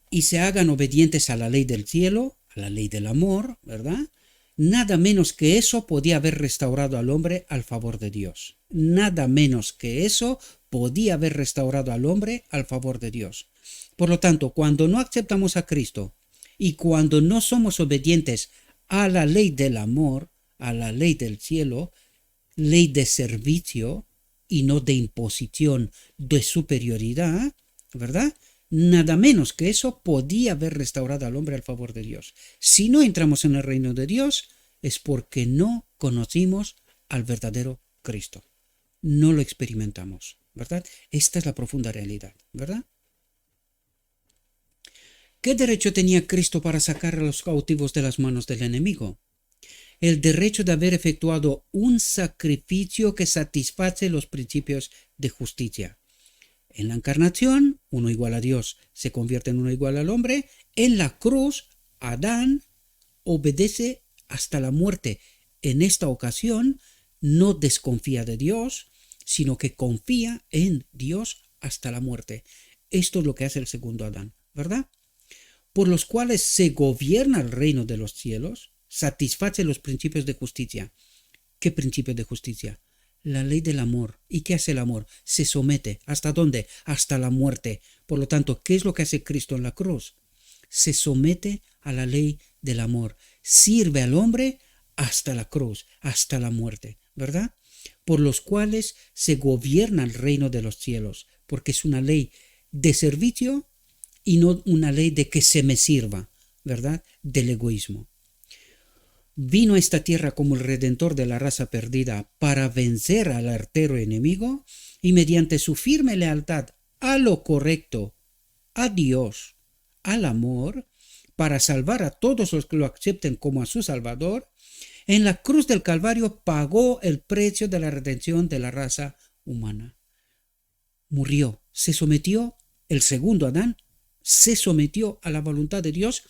Y se hagan obedientes a la ley del cielo, a la ley del amor, ¿verdad? Nada menos que eso podía haber restaurado al hombre al favor de Dios. Nada menos que eso podía haber restaurado al hombre al favor de Dios. Por lo tanto, cuando no aceptamos a Cristo y cuando no somos obedientes a la ley del amor, a la ley del cielo, ley de servicio y no de imposición, de superioridad, ¿verdad? Nada menos que eso podía haber restaurado al hombre al favor de Dios. Si no entramos en el reino de Dios, es porque no conocimos al verdadero Cristo. No lo experimentamos, ¿verdad? Esta es la profunda realidad, ¿verdad? ¿Qué derecho tenía Cristo para sacar a los cautivos de las manos del enemigo? El derecho de haber efectuado un sacrificio que satisface los principios de justicia. En la encarnación, uno igual a Dios se convierte en uno igual al hombre. En la cruz, Adán obedece hasta la muerte. En esta ocasión, no desconfía de Dios, sino que confía en Dios hasta la muerte. Esto es lo que hace el segundo Adán, ¿verdad? Por los cuales se gobierna el reino de los cielos, satisface los principios de justicia. ¿Qué principios de justicia? La ley del amor. ¿Y qué hace el amor? Se somete. ¿Hasta dónde? Hasta la muerte. Por lo tanto, ¿qué es lo que hace Cristo en la cruz? Se somete a la ley del amor. Sirve al hombre hasta la cruz, hasta la muerte, ¿verdad? Por los cuales se gobierna el reino de los cielos, porque es una ley de servicio y no una ley de que se me sirva, ¿verdad? Del egoísmo. vino a esta tierra como el redentor de la raza perdida para vencer al artero enemigo y mediante su firme lealtad a lo correcto, a Dios, al amor, para salvar a todos los que lo acepten como a su Salvador, en la cruz del Calvario pagó el precio de la redención de la raza humana. Murió, se sometió, el segundo Adán, se sometió a la voluntad de Dios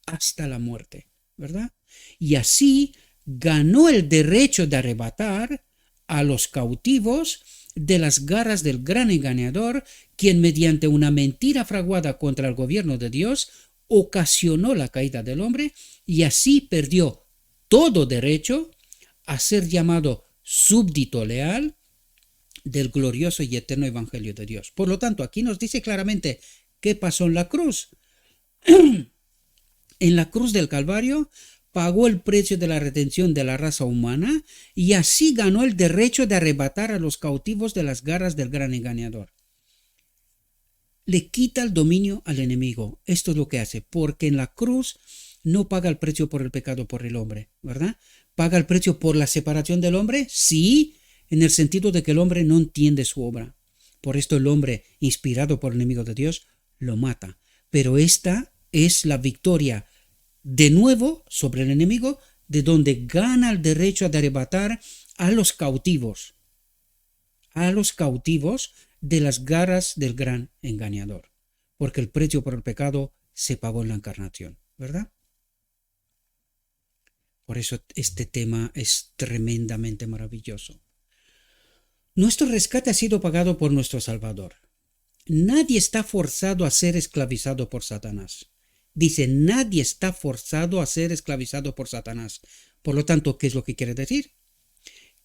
hasta la muerte, ¿verdad? Y así ganó el derecho de arrebatar a los cautivos de las garras del gran engañador, quien mediante una mentira fraguada contra el gobierno de Dios ocasionó la caída del hombre y así perdió todo derecho a ser llamado súbdito leal del glorioso y eterno evangelio de Dios. Por lo tanto, aquí nos dice claramente qué pasó en la cruz. En la cruz del Calvario pagó el precio de la redención de la raza humana y así ganó el derecho de arrebatar a los cautivos de las garras del gran engañador. Le quita el dominio al enemigo. Esto es lo que hace, porque en la cruz no paga el precio por el pecado por el hombre, ¿verdad? ¿Paga el precio por la separación del hombre? Sí, en el sentido de que el hombre no entiende su obra. Por esto el hombre, inspirado por el enemigo de Dios, lo mata. Pero esta es la victoria de nuevo sobre el enemigo, de donde gana el derecho de arrebatar a los cautivos de las garras del gran engañador, porque el precio por el pecado se pagó en la encarnación, ¿verdad? Por eso este tema es tremendamente maravilloso. Nuestro rescate ha sido pagado por nuestro Salvador. Nadie está forzado a ser esclavizado por Satanás. Dice, nadie está forzado a ser esclavizado por Satanás. Por lo tanto, ¿qué es lo que quiere decir?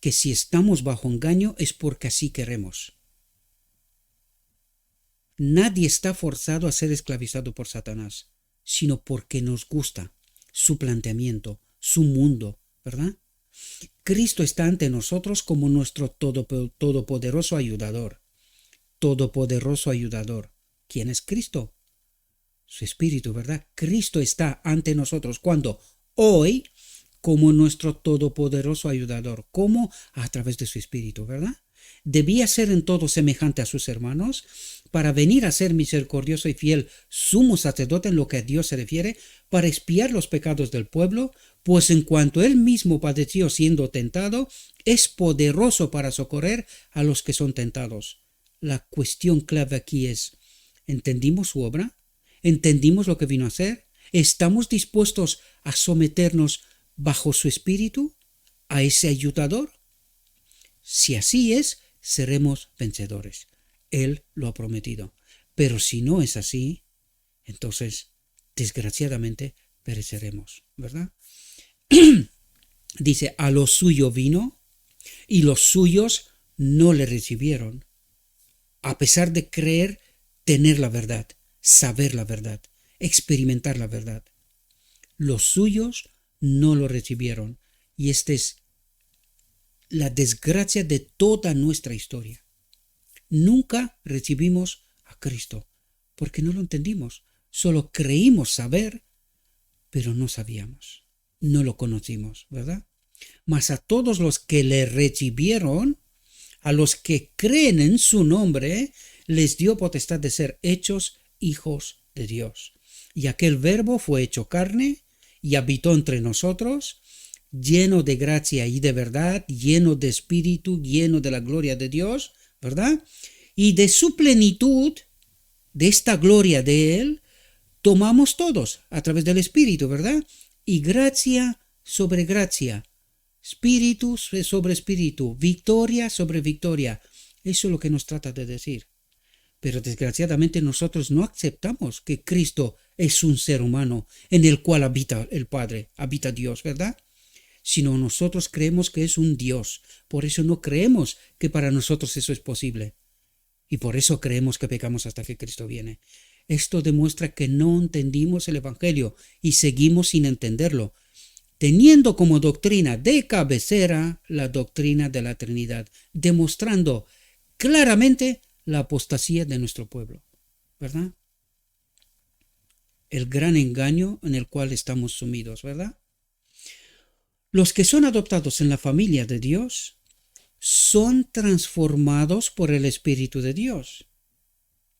Que si estamos bajo engaño es porque así queremos. Nadie está forzado a ser esclavizado por Satanás, sino porque nos gusta su planteamiento, su mundo, ¿verdad? Cristo está ante nosotros como nuestro todopoderoso ayudador. Todopoderoso ayudador. ¿Quién es Cristo? Su Espíritu, ¿verdad? Cristo está ante nosotros cuando hoy como nuestro todopoderoso ayudador. ¿Cómo? A través de su Espíritu, ¿verdad? Debía ser en todo semejante a sus hermanos para venir a ser misericordioso y fiel sumo sacerdote en lo que a Dios se refiere, para expiar los pecados del pueblo, pues en cuanto él mismo padeció siendo tentado, es poderoso para socorrer a los que son tentados. La cuestión clave aquí es, ¿entendimos su obra? ¿Entendimos lo que vino a hacer? ¿Estamos dispuestos a someternos bajo su espíritu, a ese ayudador? Si así es, seremos vencedores. Él lo ha prometido. Pero si no es así, entonces, desgraciadamente, pereceremos, ¿verdad? Dice, a lo suyo vino y los suyos no le recibieron, a pesar de creer tener la verdad, saber la verdad, experimentar la verdad. Los suyos no lo recibieron, y esta es la desgracia de toda nuestra historia. Nunca recibimos a Cristo porque no lo entendimos. Solo creímos saber, pero no sabíamos, no lo conocimos, ¿verdad? Mas a todos los que le recibieron, a los que creen en su nombre, les dio potestad de ser hechos hijos de Dios. Y aquel Verbo fue hecho carne y habitó entre nosotros, lleno de gracia y de verdad, lleno de espíritu, lleno de la gloria de Dios, ¿verdad? Y de su plenitud, de esta gloria de Él, tomamos todos a través del Espíritu, ¿verdad? Y gracia sobre gracia, espíritu sobre espíritu, victoria sobre victoria. Eso es lo que nos trata de decir. Pero desgraciadamente nosotros no aceptamos que Cristo es un ser humano en el cual habita el Padre, habita Dios, ¿verdad? Sino nosotros creemos que es un Dios. Por eso no creemos que para nosotros eso es posible. Y por eso creemos que pecamos hasta que Cristo viene. Esto demuestra que no entendimos el Evangelio y seguimos sin entenderlo, teniendo como doctrina de cabecera la doctrina de la Trinidad, demostrando claramente la apostasía de nuestro pueblo, ¿verdad? El gran engaño en el cual estamos sumidos, ¿verdad? Los que son adoptados en la familia de Dios son transformados por el Espíritu de Dios.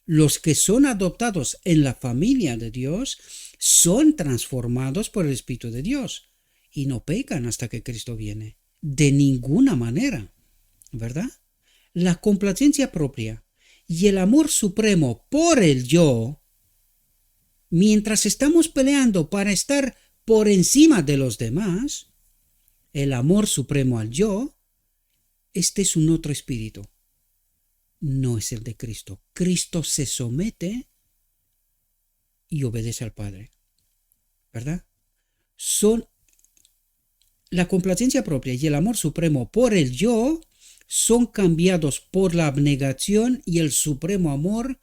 Los que son adoptados en la familia de Dios son transformados por el Espíritu de Dios y no pecan hasta que Cristo viene. De ninguna manera, ¿verdad? La complacencia propia y el amor supremo por el yo, mientras estamos peleando para estar por encima de los demás, el amor supremo al yo, este es un otro espíritu. No es el de Cristo. Cristo se somete y obedece al Padre, ¿verdad? Son la complacencia propia y el amor supremo por el yo son cambiados por la abnegación y el supremo amor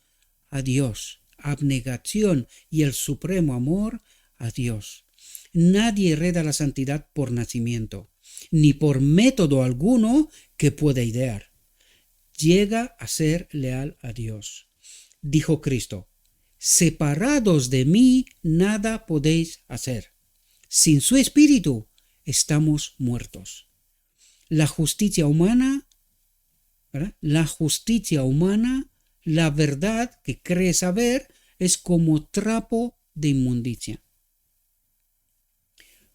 a Dios. Abnegación y el supremo amor a Dios. Nadie hereda la santidad por nacimiento, ni por método alguno que pueda idear. Llega a ser leal a Dios. Dijo Cristo: separados de mí nada podéis hacer. Sin su espíritu estamos muertos. La justicia humana, ¿verdad? La justicia humana, la verdad que cree saber, es como trapo de inmundicia.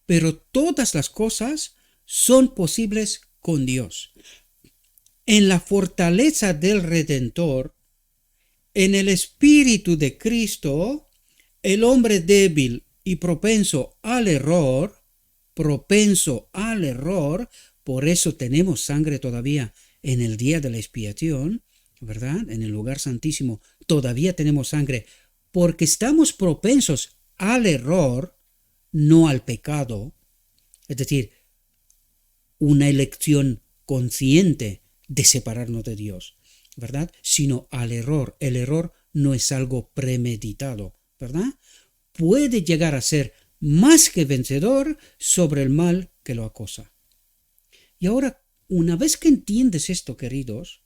Pero todas las cosas son posibles con Dios. En la fortaleza del Redentor, en el Espíritu de Cristo, el hombre débil y propenso al error, por eso tenemos sangre todavía en el día de la expiación, ¿verdad? En el lugar santísimo todavía tenemos sangre, porque estamos propensos al error, no al pecado, es decir, una elección consciente de separarnos de Dios, ¿verdad? Sino al error. El error no es algo premeditado, ¿verdad? Puede llegar a ser más que vencedor sobre el mal que lo acosa. Y ahora, una vez que entiendes esto, queridos,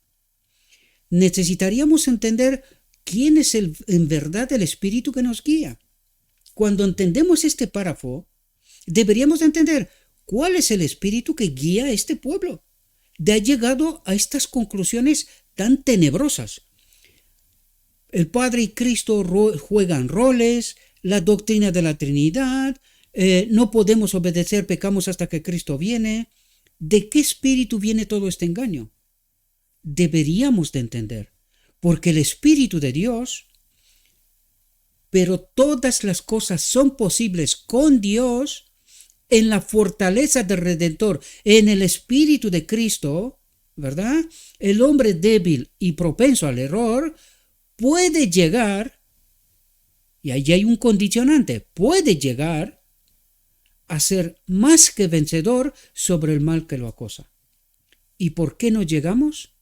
necesitaríamos entender quién es en verdad el Espíritu que nos guía. Cuando entendemos este párrafo, deberíamos entender cuál es el Espíritu que guía a este pueblo. De ha llegado a estas conclusiones tan tenebrosas. El Padre y Cristo juegan roles, la doctrina de la Trinidad, no podemos obedecer, pecamos hasta que Cristo viene. ¿De qué espíritu viene todo este engaño? Deberíamos de entender, porque el Espíritu de Dios, pero todas las cosas son posibles con Dios, en la fortaleza del Redentor, en el Espíritu de Cristo, ¿verdad? El hombre débil y propenso al error puede llegar, y allí hay un condicionante, puede llegar a ser más que vencedor sobre el mal que lo acosa. ¿Y por qué no llegamos?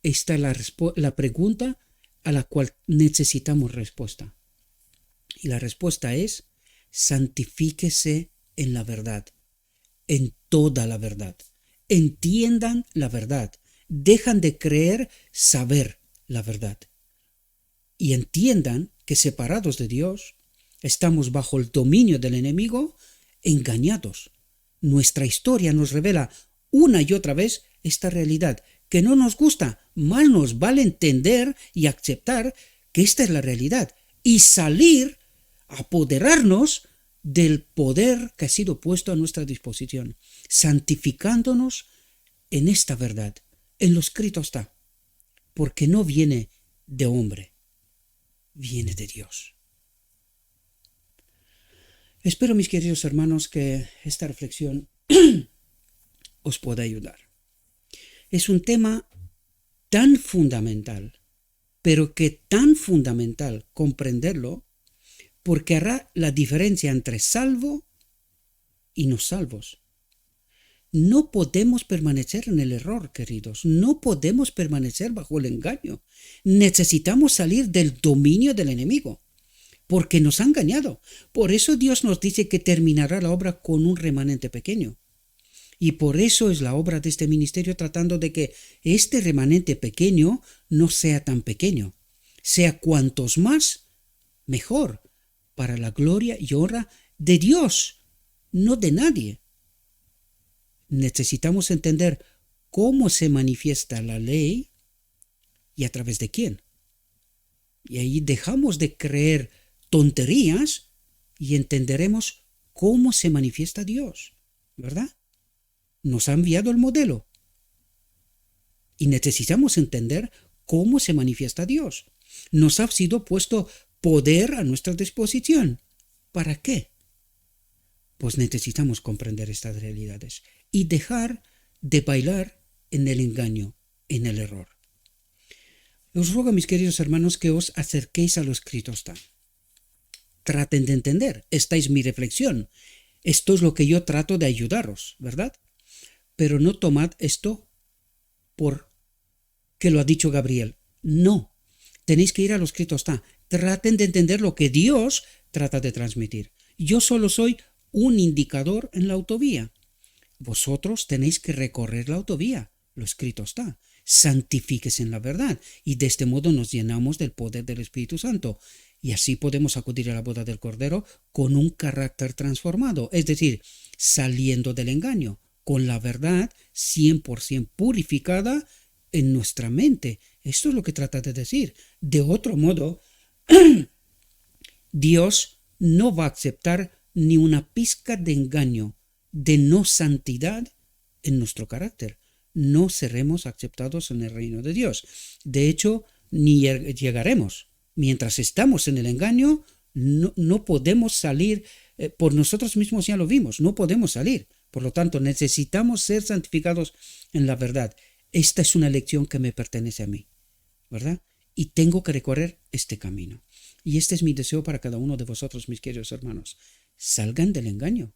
Esta es la pregunta a la cual necesitamos respuesta. Y la respuesta es: santifíquese en la verdad, en toda la verdad. Entiendan la verdad. Dejan de creer saber la verdad. Y entiendan que separados de Dios, estamos bajo el dominio del enemigo, engañados. Nuestra historia nos revela una y otra vez esta realidad, que no nos gusta, mal nos vale entender y aceptar que esta es la realidad y salir, apoderarnos del poder que ha sido puesto a nuestra disposición, santificándonos en esta verdad. En lo escrito está, porque no viene de hombre, viene de Dios. Espero, mis queridos hermanos, que esta reflexión os pueda ayudar. Es un tema tan fundamental, pero que tan fundamental comprenderlo, porque hará la diferencia entre salvo y no salvos. No podemos permanecer en el error, queridos. No podemos permanecer bajo el engaño. Necesitamos salir del dominio del enemigo, porque nos ha engañado. Por eso Dios nos dice que terminará la obra con un remanente pequeño. Y por eso es la obra de este ministerio, tratando de que este remanente pequeño no sea tan pequeño. Sea cuantos más, mejor, para la gloria y honra de Dios, no de nadie. necesitamos entender cómo se manifiesta la ley y a través de quién. Y ahí dejamos de creer tonterías y entenderemos cómo se manifiesta Dios, ¿verdad? Nos ha enviado el modelo y necesitamos entender cómo se manifiesta Dios. Nos ha sido puesto poder a nuestra disposición. ¿Para qué? Pues necesitamos comprender estas realidades y dejar de bailar en el engaño, en el error. Os ruego, mis queridos hermanos, que os acerquéis a lo escrito está. Traten de entender. Esta es mi reflexión. Esto es lo que yo trato de ayudaros, ¿verdad? Pero no tomad esto por que lo ha dicho Gabriel. No. Tenéis que ir a lo escrito está. Traten de entender lo que Dios trata de transmitir. Yo solo soy un indicador en la autovía. Vosotros tenéis que recorrer la autovía. Lo escrito está. Santifíquese en la verdad. Y de este modo nos llenamos del poder del Espíritu Santo. Y así podemos acudir a la boda del Cordero con un carácter transformado. Es decir, saliendo del engaño. Con la verdad 100% purificada en nuestra mente. Esto es lo que trata de decir. De otro modo, Dios no va a aceptar ni una pizca de engaño, de no santidad en nuestro carácter. No seremos aceptados en el reino de Dios. De hecho, ni llegaremos. Mientras estamos en el engaño, no podemos salir. Por nosotros mismos ya lo vimos, no podemos salir. Por lo tanto, necesitamos ser santificados en la verdad. Esta es una lección que me pertenece a mí, ¿verdad? Y tengo que recorrer este camino. Y este es mi deseo para cada uno de vosotros, mis queridos hermanos. Salgan del engaño.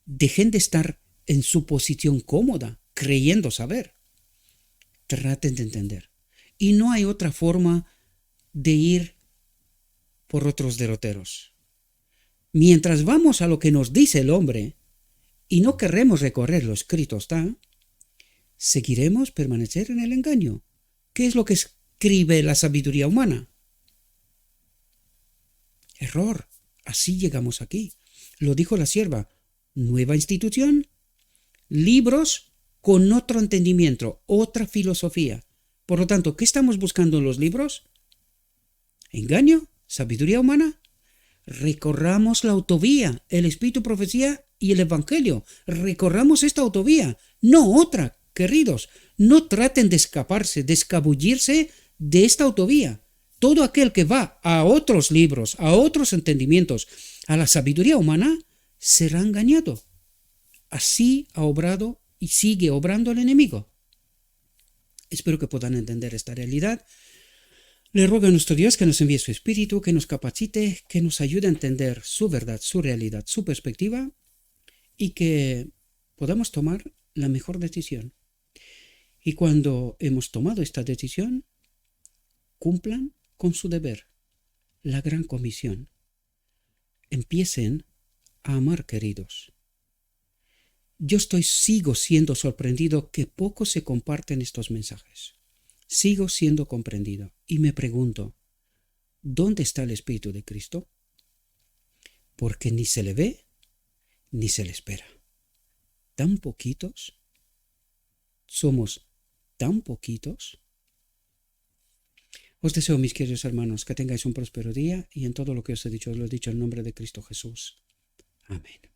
Dejen de estar en su posición cómoda, creyendo saber. Traten de entender. Y no hay otra forma de ir por otros derroteros. Mientras vamos a lo que nos dice el hombre y no queremos recorrer lo escrito está, seguiremos permanecer en el engaño. ¿Qué es lo que escribe la sabiduría humana? Error. Así llegamos aquí. Lo dijo la sierva. Nueva institución. Libros con otro entendimiento, otra filosofía. Por lo tanto, ¿qué estamos buscando en los libros? ¿Engaño? ¿Sabiduría humana? Recorramos la autovía, el espíritu, profecía y el evangelio. Recorramos esta autovía, no otra, queridos. No traten de escaparse, de escabullirse de esta autovía. Todo aquel que va a otros libros, a otros entendimientos, a la sabiduría humana, será engañado. Así ha obrado y sigue obrando el enemigo. Espero que puedan entender esta realidad. Le ruego a nuestro Dios que nos envíe su Espíritu, que nos capacite, que nos ayude a entender su verdad, su realidad, su perspectiva y que podamos tomar la mejor decisión. Y cuando hemos tomado esta decisión, cumplan con su deber, la gran comisión. Empiecen a amar, queridos. Yo sigo siendo sorprendido que poco se comparten estos mensajes. Sigo siendo comprendido y me pregunto, ¿dónde está el Espíritu de Cristo? Porque ni se le ve ni se le espera. Tan poquitos. Somos tan poquitos. Os deseo, mis queridos hermanos, que tengáis un próspero día y en todo lo que os he dicho, os lo he dicho en nombre de Cristo Jesús. Amén.